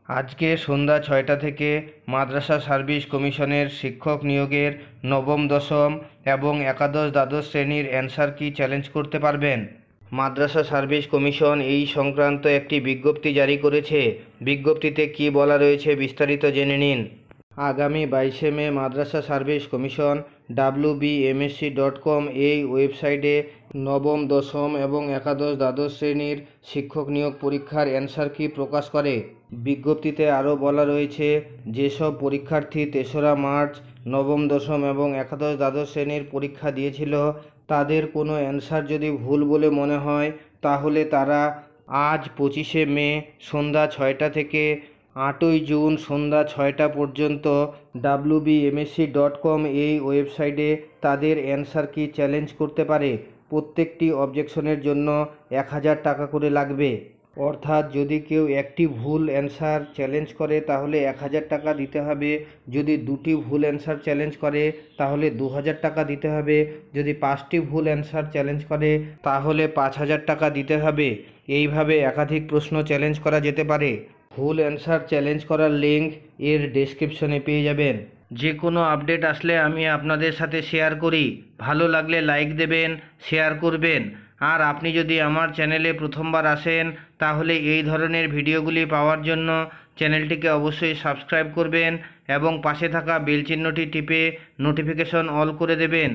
আজকে সন্ধ্যা ৬টা থেকে মাদ্রাসা সার্ভিস কমিশনের শিক্ষক নিয়োগের নবম দশম এবং একাদশ দ্বাদশ শ্রেণীর অ্যান্সার কি চ্যালেঞ্জ করতে পারবেন। মাদ্রাসা সার্ভিস কমিশন এই সংক্রান্ত একটি বিজ্ঞপ্তি জারি করেছে। বিজ্ঞপ্তিতে কি বলা রয়েছে বিস্তারিত জেনে নিন। আগামী 22শে মে মাদ্রাসা সার্ভিস কমিশন wbmsc.com এই ওয়েবসাইটে নবম দশম এবং একাদশ দ্বাদশ শ্রেণীর শিক্ষক নিয়োগ পরীক্ষার অ্যান্সার কি প্রকাশ করে। বিজ্ঞপ্তিতে আরও বলা রয়েছে, যেসব পরীক্ষার্থী 3রা মার্চ নবম দশম এবং একাদশ দ্বাদশ শ্রেণীর পরীক্ষা দিয়েছিল তাদের কোনো অ্যান্সার যদি ভুল বলে মনে হয় তাহলে তারা আজ 25শে মে সন্ধ্যা 6টা থেকে 8ই জুন সন্ধ্যা 6টা পর্যন্ত wbmsc.com এই ওয়েবসাইটে তাদের অ্যান্সার কি চ্যালেঞ্জ করতে পারে। প্রত্যেকটি অবজেকশনের জন্য 1000 টাকা করে লাগবে। অর্থাৎ যদি কেউ একটি ভুল অ্যান্সার চ্যালেঞ্জ করে তাহলে 1000 টাকা দিতে হবে। যদি দুটি ভুল অ্যান্সার চ্যালেঞ্জ করে তাহলে 2000 টাকা দিতে হবে। যদি 5টি ভুল অ্যান্সার চ্যালেঞ্জ করে তাহলে 5000 টাকা দিতে হবে। এইভাবে একাধিক প্রশ্ন চ্যালেঞ্জ করা যেতে পারে। ভুল অ্যান্সার চ্যালেঞ্জ করার লিঙ্ক এর ডেসক্রিপশনে পেয়ে যাবেন। যে কোনো আপডেট আসলে আমি আপনাদের সাথে শেয়ার করি। ভালো লাগলে লাইক দেবেন, শেয়ার করবেন। আর আপনি যদি আমার চ্যানেলে প্রথমবার আসেন তাহলে এই ধরনের ভিডিওগুলি পাওয়ার জন্য চ্যানেলটিকে অবশ্যই সাবস্ক্রাইব করবেন এবং পাশে থাকা বেল চিহ্নটি টিপে নোটিফিকেশন অল করে দেবেন।